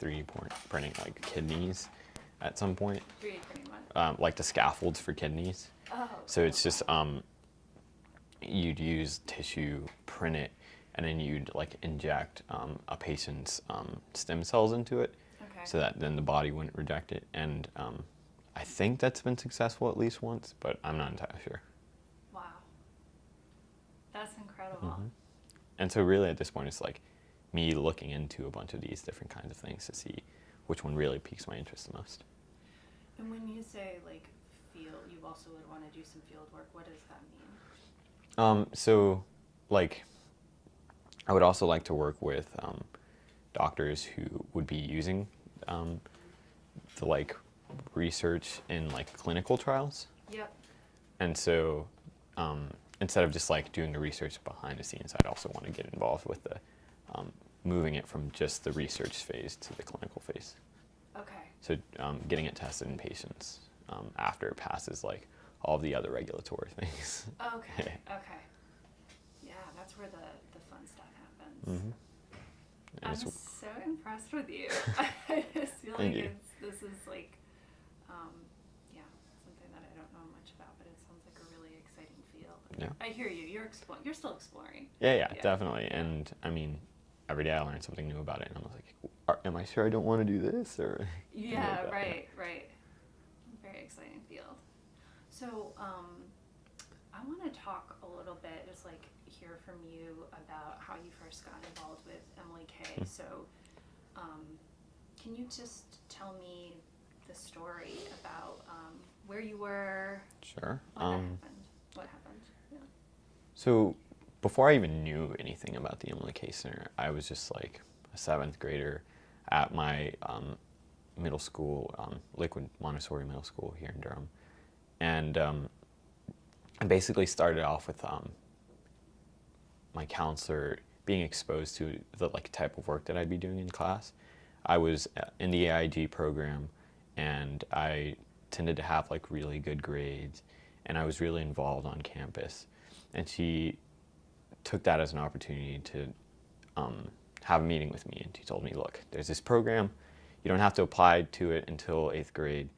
like 3D printing like kidneys at some point, 3D printing what? like the scaffolds for kidneys. Oh. So it's just you'd use tissue, print it, and then you'd like inject a patient's stem cells into it, Okay. so that then the body wouldn't reject it. And I think that's been successful at least once, but I'm not entirely sure. Wow. That's incredible. Mm-hmm. And so really at this point it's like me looking into a bunch of these different kinds of things to see which one really piques my interest the most. And when you say like field, you also would want to do some field work. What does that mean? So like I would also like to work with doctors who would be using the like research in like clinical trials. Yep. And so instead of just like doing the research behind the scenes, I'd also want to get involved with the moving it from just the research phase to the clinical phase. Okay. So getting it tested in patients after it passes like all of the other regulatory things. Okay. Okay. Yeah, that's where the fun stuff happens. Mm-hmm. I'm so impressed with you. I just feel Thank like you. this is like, yeah, something that I don't know much about, but it sounds like a really exciting field. Yeah. I hear you. You're still exploring. Yeah, definitely. And I mean, every day I learn something new about it, and I'm like, am I sure I don't want to do this? Or Yeah, like that, right. Very exciting field. So, I want to talk a little bit, just like hear from you about how you first got involved with Emily K. So, can you just tell me the story about where you were? Sure. What happened? Yeah. So before I even knew anything about the Emily K Center, I was just like a 7th grader at my middle school, Lakewood Montessori Middle School here in Durham. And I basically started off with my counselor being exposed to the like type of work that I'd be doing in class. I was in the AIG program, and I tended to have like really good grades, and I was really involved on campus. And she took that as an opportunity to have a meeting with me, and she told me, look, there's this program, you don't have to apply to it until 8th grade,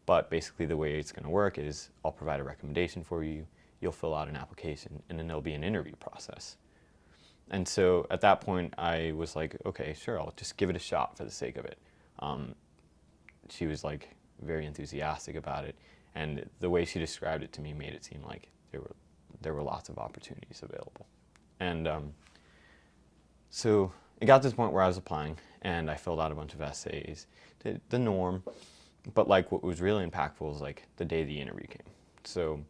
but basically the way it's going to work is I'll provide a recommendation for you, you'll fill out an application, and then there'll be an interview process. And so at that point I was like, okay, sure, I'll just give it a shot for the sake of it. She was like very enthusiastic about it, and the way she described it to me made it seem like there were lots of opportunities available. And so it got to the point where I was applying, and I filled out a bunch of essays, the norm, but like what was really impactful was like the day the interview came. So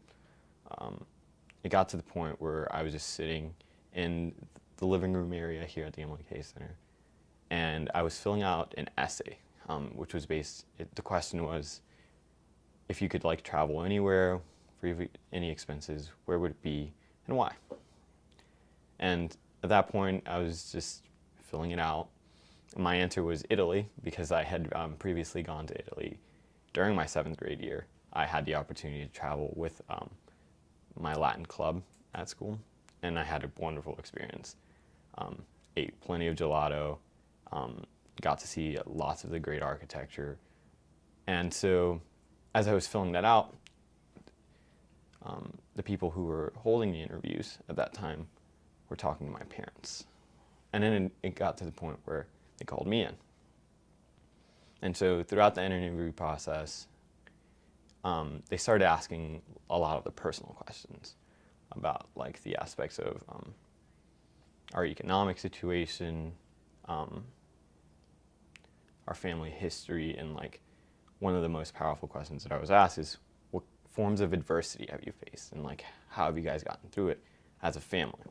it got to the point where I was just sitting in the living room area here at the Emily K Center, and I was filling out an essay, which was the question was, if you could like travel anywhere for any expenses, where would it be and why? And at that point I was just filling it out. My answer was Italy, because I had previously gone to Italy during my 7th grade year. I had the opportunity to travel with my Latin club at school, and I had a wonderful experience. Ate plenty of gelato, got to see lots of the great architecture. And so as I was filling that out, the people who were holding the interviews at that time were talking to my parents. And then it got to the point where they called me in. And so throughout the interview process, they started asking a lot of the personal questions about like the aspects of our economic situation, our family history, and like one of the most powerful questions that I was asked is, what forms of adversity have you faced, and like how have you guys gotten through it as a family?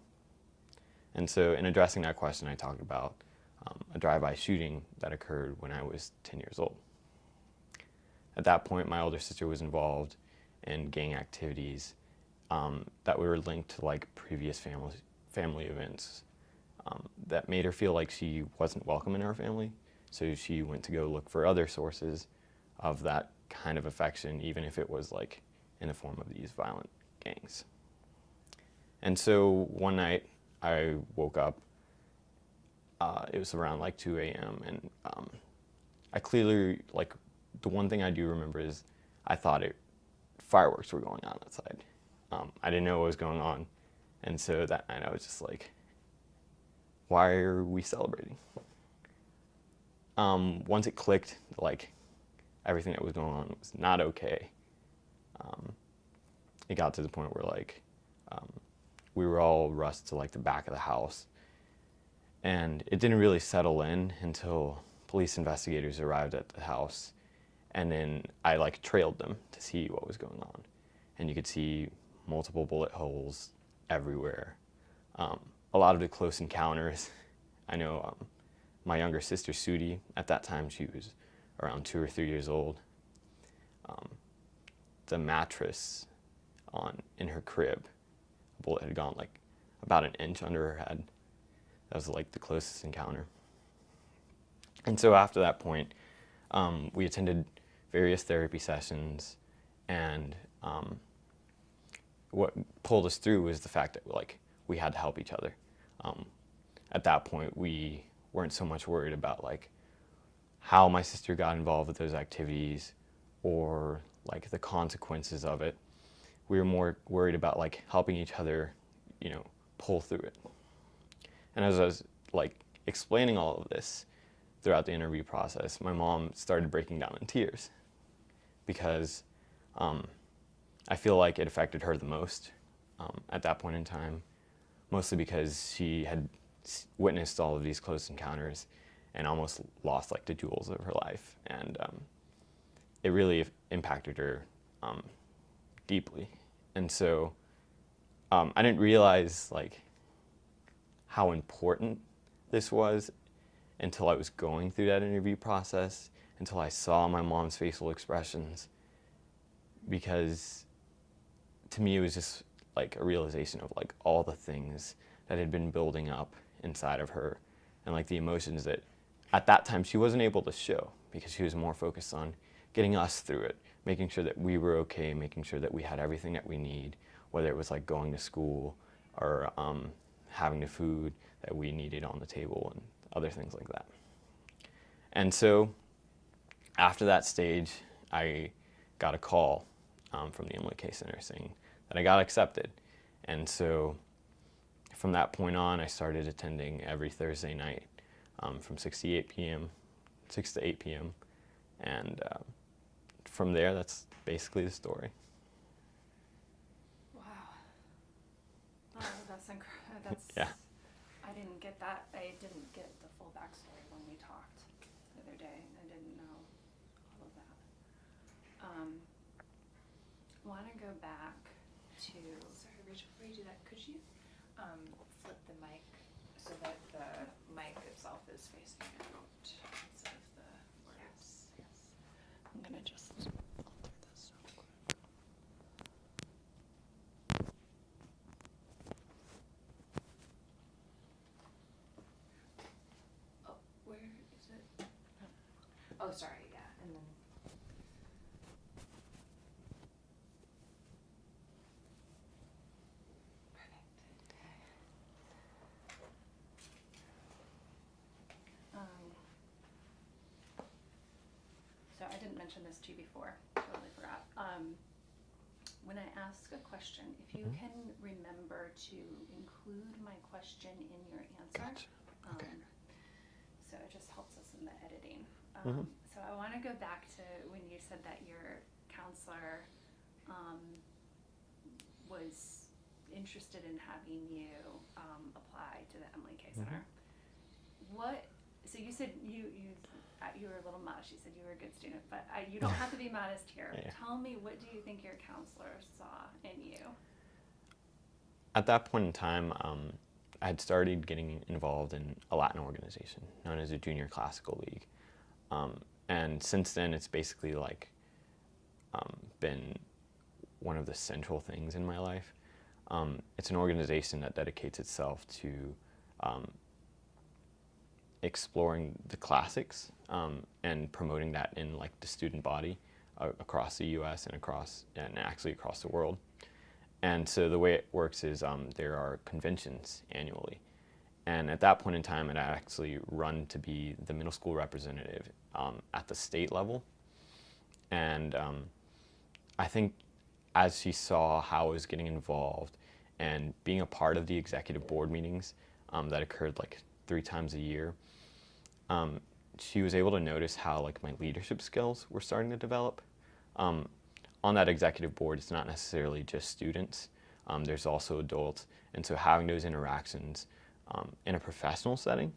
And so in addressing that question, I talked about a drive-by shooting that occurred when I was 10 years old. At that point, my older sister was involved in gang activities that were linked to like previous family events that made her feel like she wasn't welcome in our family. So she went to go look for other sources of that kind of affection, even if it was like in the form of these violent gangs. And so one night I woke up, it was around like 2 a.m. and I clearly, like, the one thing I do remember is I thought fireworks were going on outside. I didn't know what was going on. And so that night I was just like, why are we celebrating? Once it clicked, like, everything that was going on was not okay. It got to the point where, like, we were all rushed to, like, the back of the house. And it didn't really settle in until police investigators arrived at the house. And then I, like, trailed them to see what was going on. And you could see multiple bullet holes everywhere. A lot of the close encounters. I know my younger sister, Sudi, at that time she was around 2 or 3 years old. The mattress in her crib, a bullet had gone like about an inch under her head. That was like the closest encounter. And so after that point, we attended various therapy sessions, and what pulled us through was the fact that, like, we had to help each other. At that point, we weren't so much worried about, like, how my sister got involved with those activities or, like, the consequences of it. We were more worried about, like, helping each other, you know, pull through it. And as I was, like, explaining all of this throughout the interview process, my mom started breaking down in tears because I feel like it affected her the most at that point in time, mostly because she had witnessed all of these close encounters and almost lost, like, the jewels of her life. And it really impacted her deeply. And so I didn't realize, like, how important this was until I was going through that interview process, until I saw my mom's facial expressions, because to me it was just like a realization of, like, all the things that had been building up inside of her, and, like, the emotions that at that time she wasn't able to show because she was more focused on getting us through it, making sure that we were okay, making sure that we had everything that we need, whether it was, like, going to school or having the food that we needed on the table and other things like that. And so after that stage, I got a call from the Emily K Center saying that I got accepted. And so from that point on, I started attending every Thursday night from 6 to 8 p.m. And from there, that's basically the story. Wow. Oh, that's incredible. That's, Yeah. I didn't get that. I didn't get the full backstory when we talked the other day. I didn't know all of that. Want to go back to. Sorry, Rachel, before you do that, could you flip the mic so that the mic itself is facing out instead of the words? Yes. I'm going to just alter this real quick. Oh, where is it? Oh, sorry, yeah, and then. So I didn't mention this to you before, totally forgot. When I ask a question, if you can remember to include my question in your answer. Gotcha. Okay. So it just helps us in the editing. Mhm. So I want to go back to when you said that your counselor was interested in having you apply to the Emily K Center. So you said you were a little modest. You said you were a good student, but you don't have to be modest here. Yeah. Tell me, what do you think your counselor saw in you? At that point in time, I had started getting involved in a Latin organization known as the Junior Classical League. And since then, it's basically, like, been one of the central things in my life. It's an organization that dedicates itself to exploring the classics and promoting that in, like, the student body across the U.S. and actually across the world. And so the way it works is there are conventions annually, And at that point in time, I'd actually run to be the middle school representative at the state level. And I think as she saw how I was getting involved and being a part of the executive board meetings that occurred like 3 times a year, she was able to notice how like my leadership skills were starting to develop. On that executive board, it's not necessarily just students. There's also adults. And so having those interactions in a professional setting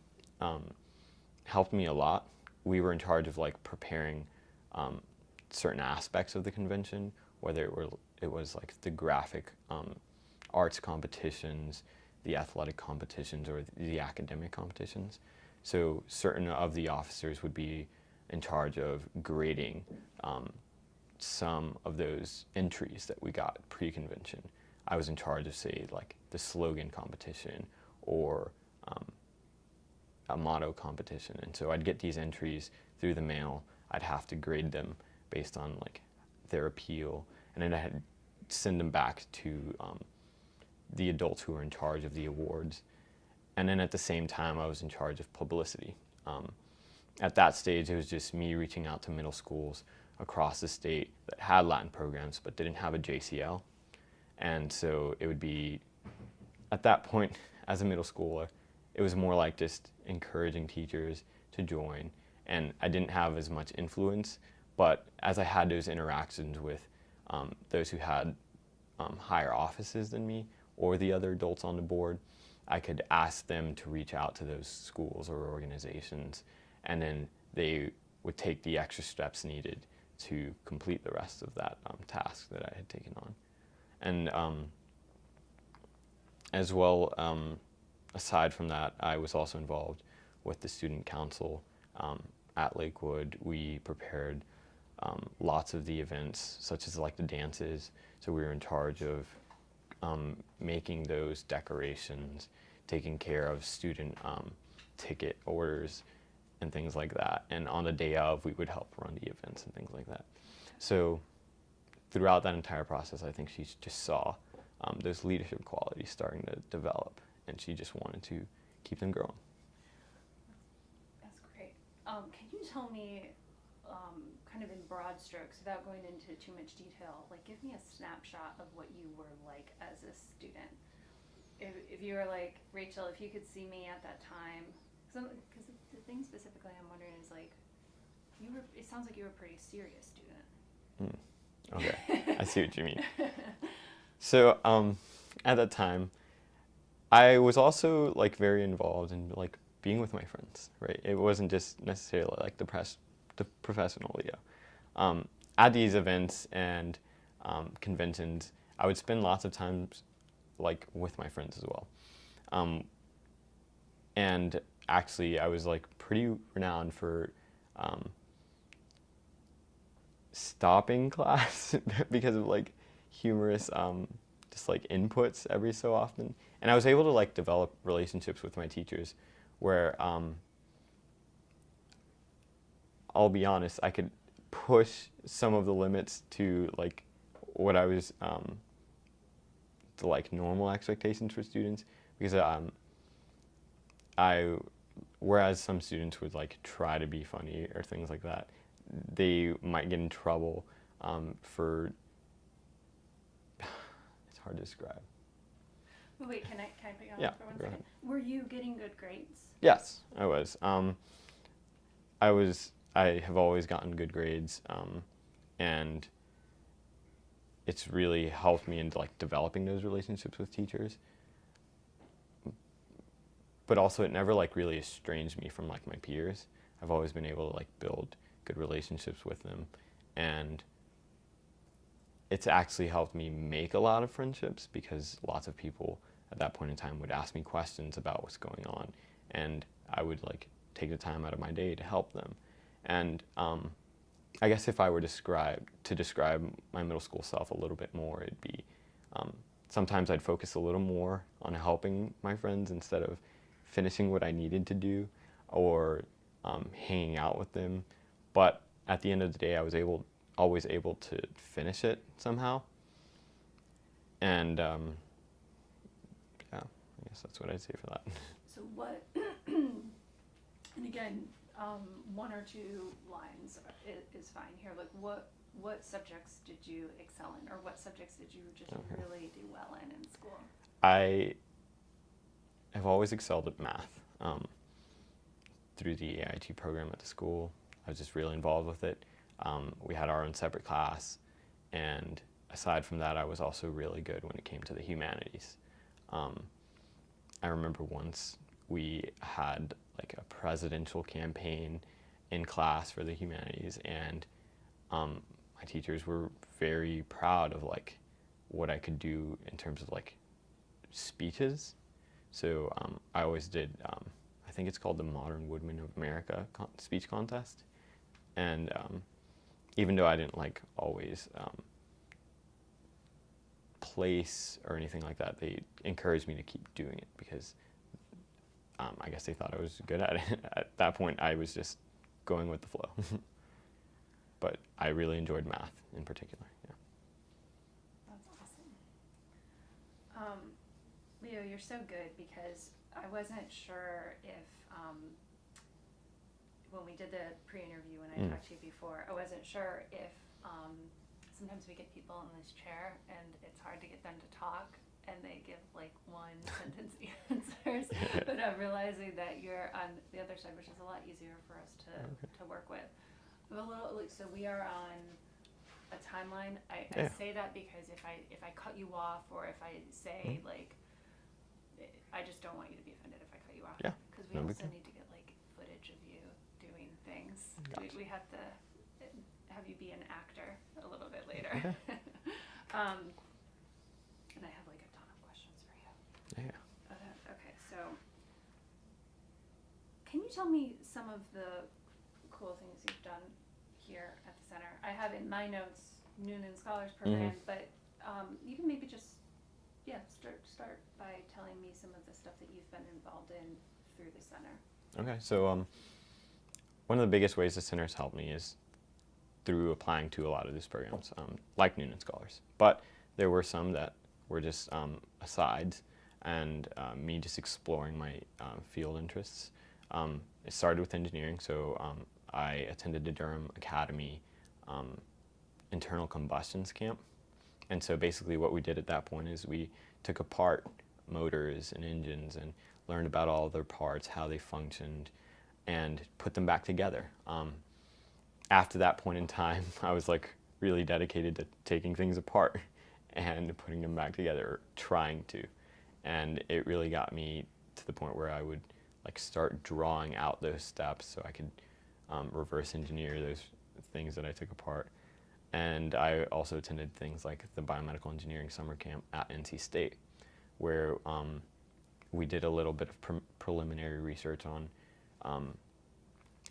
helped me a lot. We were in charge of like preparing certain aspects of the convention, whether it was like the graphic arts competitions, the athletic competitions, or the academic competitions. So certain of the officers would be in charge of grading some of those entries that we got pre-convention. I was in charge of, say, like the slogan competition or a motto competition. And so I'd get these entries through the mail. I'd have to grade them based on like their appeal. And then I had to send them back to the adults who were in charge of the awards. And then at the same time, I was in charge of publicity. At that stage, it was just me reaching out to middle schools across the state that had Latin programs but didn't have a JCL. And so it would be, at that point, as a middle schooler, it was more like just encouraging teachers to join. And I didn't have as much influence, but as I had those interactions with those who had higher offices than me or the other adults on the board, I could ask them to reach out to those schools or organizations, and then they would take the extra steps needed to complete the rest of that task that I had taken on. And as well, aside from that, I was also involved with the student council at Lakewood. We prepared lots of the events, such as like the dances. So we were in charge of making those decorations, taking care of student ticket orders and things like that. And on the day of, we would help run the events and things like that. So throughout that entire process, I think she just saw those leadership qualities starting to develop, and she just wanted to keep them growing. That's great. Can you tell me, kind of in broad strokes, without going into too much detail, like give me a snapshot of what you were like as a student? If you were like, Rachel, if you could see me at that time, because the thing specifically I'm wondering is like, it sounds like you were a pretty serious student. Okay, I see what you mean. So at that time, I was also like very involved in like being with my friends, right? It wasn't just necessarily like the professional Leo. At these events and conventions, I would spend lots of times like with my friends as well. And actually, I was like pretty renowned for stopping class because of like humorous just like inputs every so often. And I was able to like develop relationships with my teachers where I'll be honest, I could push some of the limits to like what I was to like normal expectations for students, because whereas some students would like try to be funny or things like that, they might get in trouble for it's hard to describe. Wait, can I pick on Yeah, for 1 go second? ahead. Were you getting good grades? Yes, I was. I have always gotten good grades, and it's really helped me into like developing those relationships with teachers. But also, it never like really estranged me from like my peers. I've always been able to like build good relationships with them, and it's actually helped me make a lot of friendships, because lots of people at that point in time would ask me questions about what's going on, and I would like take the time out of my day to help them. And I guess if I were to describe my middle school self a little bit more, it'd be sometimes I'd focus a little more on helping my friends instead of finishing what I needed to do or hanging out with them. But at the end of the day, I was always able to finish it somehow. And yeah, I guess that's what I'd say for that. So what, and again, one or two lines is fine here. Like what subjects did you excel in, or what subjects did you just Okay. really do well in school? I have always excelled at math. Through the AIT program at the school, I was just really involved with it. We had our own separate class, and aside from that, I was also really good when it came to the humanities. I remember once we had like a presidential campaign in class for the humanities, and my teachers were very proud of like what I could do in terms of like speeches. So I always did, I think it's called the Modern Woodmen of America speech contest. And even though I didn't like always place or anything like that, they encouraged me to keep doing it because I guess they thought I was good at it. At that point, I was just going with the flow. But I really enjoyed math in particular. Yeah. That's awesome. Leo, you're so good because I wasn't sure if, when we did the pre-interview when I talked to you before, I wasn't sure if sometimes we get people in this chair and it's hard to get them to talk and they give like one sentence answers, but I'm realizing that you're on the other side, which is a lot easier for us to work with. I'm a little, like, so we are on a timeline. I say that because if I cut you off or if I say like, I just don't want you to be offended if I cut you off. Yeah. Because we No big also deal. need to get like footage of you doing things. Gotcha. We have to have you be an actor a little bit later. Okay. And I have like a ton of questions for you. Yeah. Okay, so can you tell me some of the cool things you've done here at the center? I have in my notes Noonan Scholars Program, but you can maybe just start by telling me some of the stuff that you've been involved in through the center. Okay, so one of the biggest ways the center's helped me is through applying to a lot of these programs, like Noonan Scholars. But there were some that were just asides, and me just exploring my field interests. It started with engineering, so I attended the Durham Academy internal combustions camp. And so basically what we did at that point is we took apart motors and engines and learned about all their parts, how they functioned, and put them back together. After that point in time, I was like really dedicated to taking things apart and putting them back together, or trying to. And it really got me to the point where I would like start drawing out those steps so I could reverse engineer those things that I took apart. And I also attended things like the biomedical engineering summer camp at NC State, where we did a little bit of preliminary research on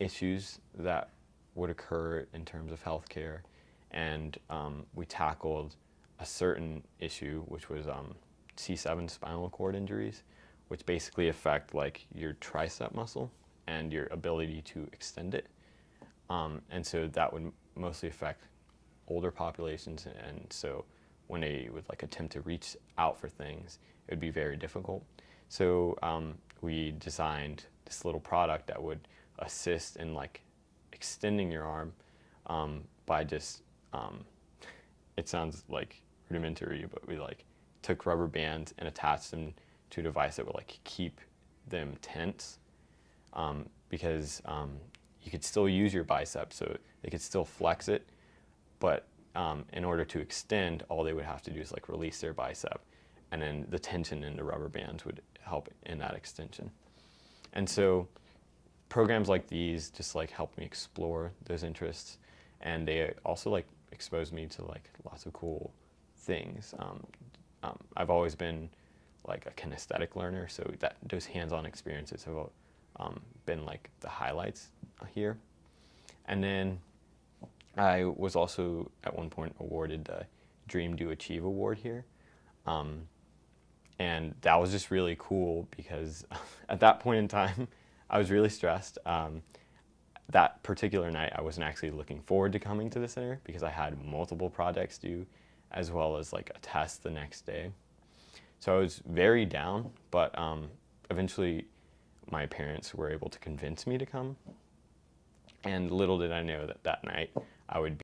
issues that would occur in terms of healthcare, and we tackled a certain issue, which was C7 spinal cord injuries, which basically affect like your tricep muscle and your ability to extend it. And so that would mostly affect older populations, and so when they would like attempt to reach out for things, it would be very difficult. So we designed this little product that would assist in like extending your arm by just, it sounds like rudimentary, but we like took rubber bands and attached them to a device that would like keep them tense, because you could still use your bicep, so they could still flex it, but in order to extend, all they would have to do is like release their bicep, and then the tension in the rubber bands would help in that extension. And so programs like these just like helped me explore those interests, and they also like exposed me to like lots of cool things. I've always been like a kinesthetic learner, so that those hands-on experiences have been like the highlights here. And then I was also at one point awarded the Dream Do Achieve Award here. And that was just really cool because at that point in time, I was really stressed. That particular night, I wasn't actually looking forward to coming to the center because I had multiple projects due, as well as like a test the next day. So I was very down, but eventually my parents were able to convince me to come. And little did I know that that night I would